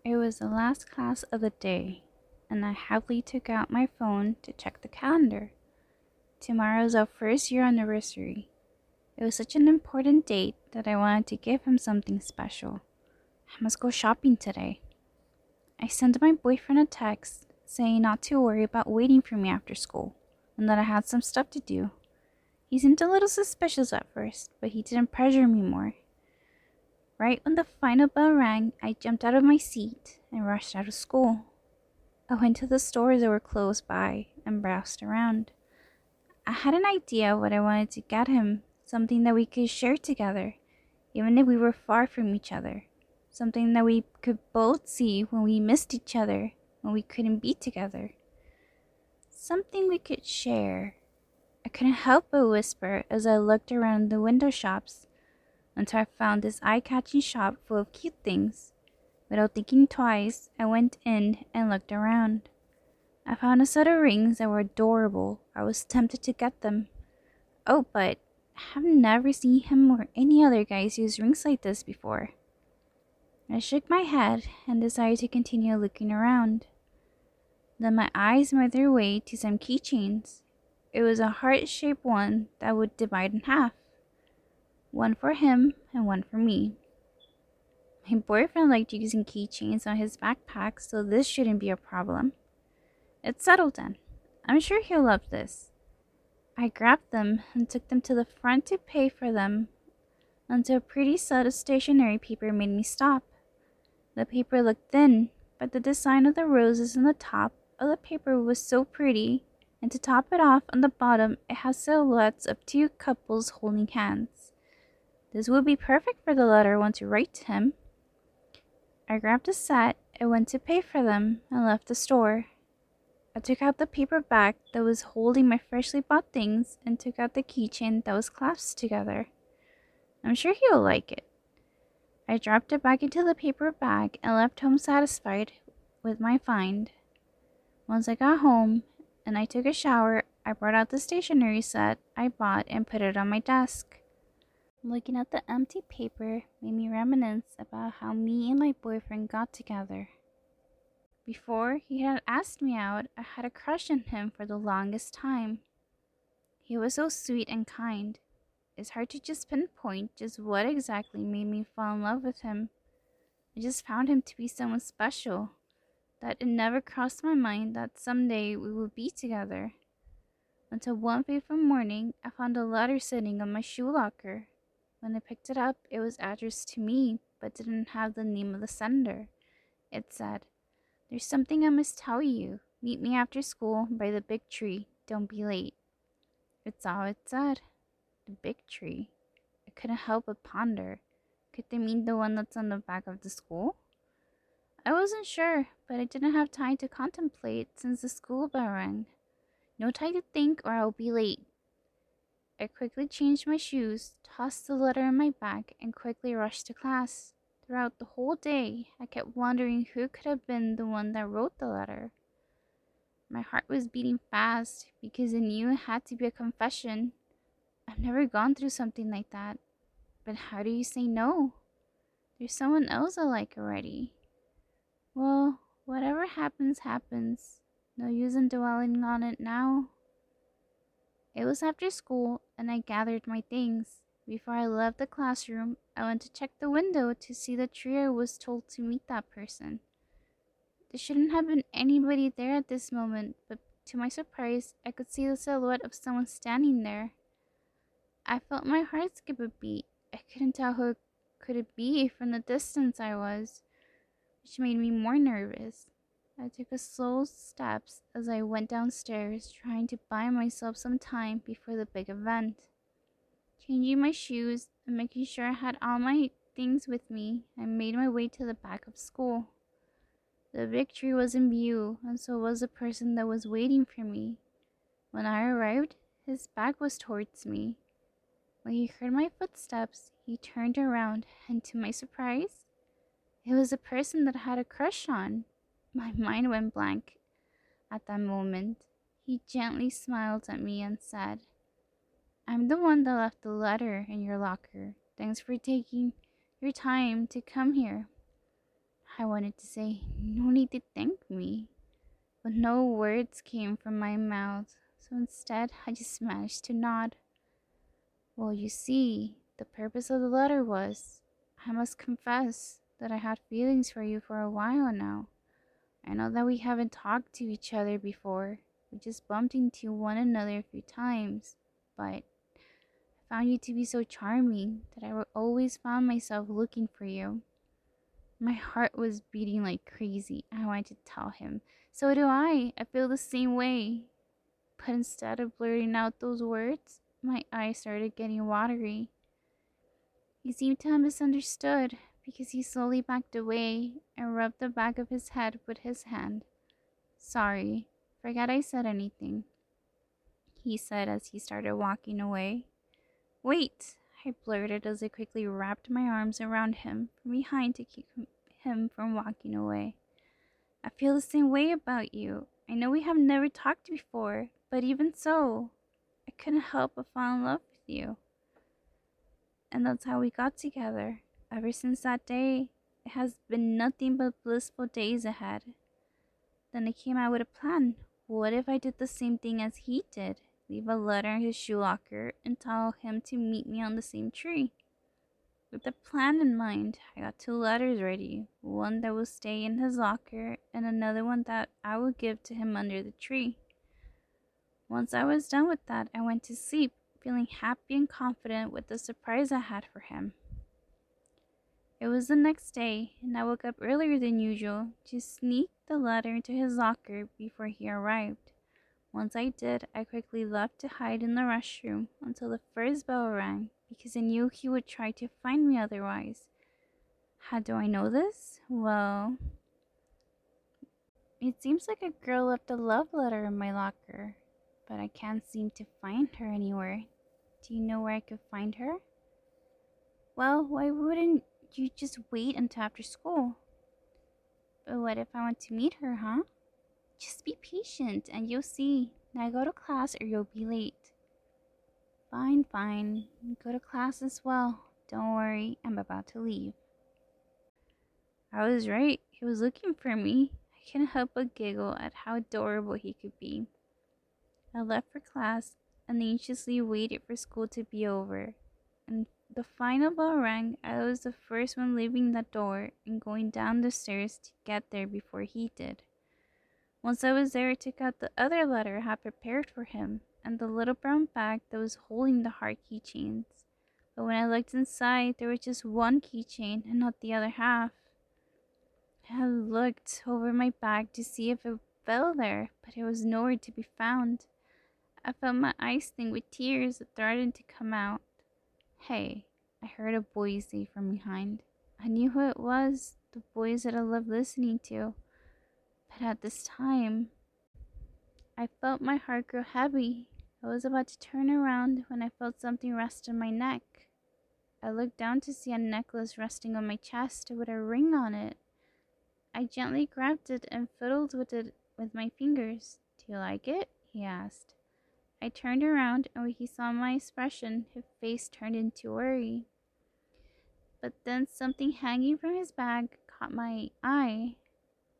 It was the last class of the day, and I happily took out my phone to check the calendar. Tomorrow's our first year anniversary. It was such an important date that I wanted to give him something special. I must go shopping today. I sent my boyfriend a text saying not to worry about waiting for me after school and that I had some stuff to do. He seemed a little suspicious at first, but he didn't pressure me more. Right when the final bell rang, I jumped out of my seat and rushed out of school. I went to the stores that were close by and browsed around. I had an idea what I wanted to get him, something that we could share together, even if we were far from each other. Something that we could both see when we missed each other, when we couldn't be together. Something we could share. I couldn't help but whisper as I looked around the window shops until I found this eye-catching shop full of cute things. Without thinking twice, I went in and looked around. I found a set of rings that were adorable. I was tempted to get them. Oh, but I have never seen him or any other guys use rings like this before. I shook my head and decided to continue looking around. Then my eyes made their way to some keychains. It was a heart-shaped one that would divide in half. One for him and one for me. My boyfriend liked using keychains on his backpack, so this shouldn't be a problem. It's settled then. I'm sure he'll love this. I grabbed them and took them to the front to pay for them until a pretty set of stationery paper made me stop. The paper looked thin, but the design of the roses on the top of the paper was so pretty, and to top it off, on the bottom it has silhouettes of two couples holding hands. This would be perfect for the letter I want to write to him. I grabbed a set and went to pay for them and left the store. I took out the paper bag that was holding my freshly bought things and took out the keychain that was clasped together. I'm sure he'll like it. I dropped it back into the paper bag and left home satisfied with my find. Once I got home and I took a shower, I brought out the stationery set I bought and put it on my desk. Looking at the empty paper made me reminisce about how me and my boyfriend got together. Before he had asked me out, I had a crush on him for the longest time. He was so sweet and kind. It's hard to just pinpoint just what exactly made me fall in love with him. I just found him to be someone special, that it never crossed my mind that someday we would be together. Until one fateful morning, I found a letter sitting on my shoe locker. When I picked it up, it was addressed to me, but didn't have the name of the sender. It said, "There's something I must tell you. Meet me after school by the big tree. Don't be late." It's all it said. The big tree. I couldn't help but ponder. Could they mean the one that's on the back of the school? I wasn't sure, but I didn't have time to contemplate since the school bell rang. No time to think or I'll be late. I quickly changed my shoes, tossed the letter in my bag, and quickly rushed to class. Throughout the whole day, I kept wondering who could have been the one that wrote the letter. My heart was beating fast because I knew it had to be a confession. I've never gone through something like that. But how do you say no? There's someone else I like already. Well, whatever happens, happens. No use in dwelling on it now. It was after school, and I gathered my things. Before I left the classroom, I went to check the window to see the tree I was told to meet that person. There shouldn't have been anybody there at this moment, but to my surprise, I could see the silhouette of someone standing there. I felt my heart skip a beat. I couldn't tell who could it be from the distance I was, which made me more nervous. I took a slow steps as I went downstairs, trying to buy myself some time before the big event. Changing my shoes and making sure I had all my things with me, I made my way to the back of school. The big tree was in view, and so was the person that was waiting for me. When I arrived, his back was towards me. When he heard my footsteps, he turned around, and to my surprise, it was a person that I had a crush on. My mind went blank. At that moment, he gently smiled at me and said, "I'm the one that left the letter in your locker. Thanks for taking your time to come here." I wanted to say, "No need to thank me," but no words came from my mouth, so instead I just managed to nod. "Well, you see, the purpose of the letter was, I must confess that I had feelings for you for a while now. I know that we haven't talked to each other before. We just bumped into one another a few times, but I found you to be so charming that I always found myself looking for you." My heart was beating like crazy. I wanted to tell him, "So do I. I feel the same way." But instead of blurting out those words, my eyes started getting watery. He seemed to have misunderstood because he slowly backed away and rubbed the back of his head with his hand. "Sorry, forgot I said anything," he said as he started walking away. "Wait," I blurted as I quickly wrapped my arms around him from behind to keep him from walking away. "I feel the same way about you. I know we have never talked before, but even so, I couldn't help but fall in love with you." And that's how we got together. Ever since that day, it has been nothing but blissful days ahead. Then I came out with a plan. What if I did the same thing as he did? Leave a letter in his shoe locker and tell him to meet me on the same tree. With the plan in mind, I got two letters ready. One that would stay in his locker and another one that I would give to him under the tree. Once I was done with that, I went to sleep, feeling happy and confident with the surprise I had for him. It was the next day, and I woke up earlier than usual to sneak the letter into his locker before he arrived. Once I did, I quickly left to hide in the restroom until the first bell rang because I knew he would try to find me otherwise. How do I know this? Well, it seems like a girl left a love letter in my locker, but I can't seem to find her anywhere. Do you know where I could find her? Well, why wouldn't you just wait until after school? But what if I want to meet her, huh? Just be patient and you'll see. Now go to class or you'll be late. Fine, fine. Go to class as well. Don't worry, I'm about to leave. I was right. He was looking for me. I couldn't help but giggle at how adorable he could be. I left for class and anxiously waited for school to be over. And the final bell rang. I was the first one leaving the door and going down the stairs to get there before he did. Once I was there, I took out the other letter I had prepared for him and the little brown bag that was holding the heart keychains. But when I looked inside, there was just one keychain and not the other half. I looked over my bag to see if it fell there, but it was nowhere to be found. I felt my eyes sting with tears that threatened to come out. "Hey," I heard a voice say from behind. I knew who it was, the voice that I loved listening to. But at this time, I felt my heart grow heavy. I was about to turn around when I felt something rest on my neck. I looked down to see a necklace resting on my chest with a ring on it. I gently grabbed it and fiddled with it with my fingers. "Do you like it?" he asked. I turned around and when he saw my expression, his face turned into worry. But then something hanging from his bag caught my eye.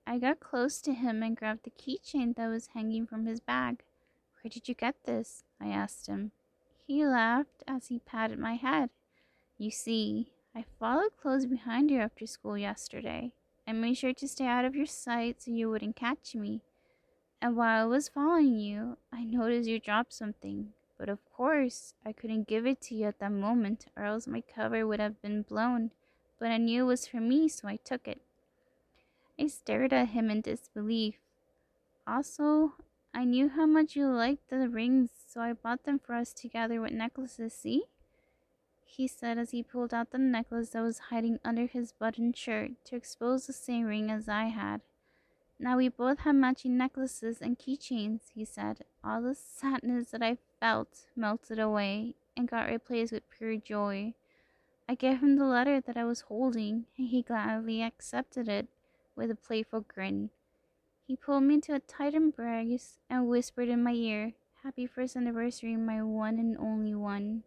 I got close to him and grabbed the keychain that was hanging from his bag. "Where did you get this?" I asked him. He laughed as he patted my head. "You see, I followed close behind you after school yesterday. I made sure to stay out of your sight so you wouldn't catch me. And while I was following you, I noticed you dropped something. But of course, I couldn't give it to you at that moment or else my cover would have been blown. But I knew it was for me, so I took it." I stared at him in disbelief. "Also, I knew how much you liked the rings, so I bought them for us together with necklaces, see?" he said as he pulled out the necklace that was hiding under his buttoned shirt to expose the same ring as I had. "Now we both have matching necklaces and keychains," he said. All the sadness that I felt melted away and got replaced with pure joy. I gave him the letter that I was holding, and he gladly accepted it with a playful grin. He pulled me into a tight embrace and whispered in my ear, "Happy first anniversary, my one and only one."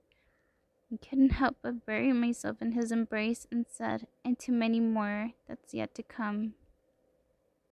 I couldn't help but bury myself in his embrace and said, and to many more that's yet to come.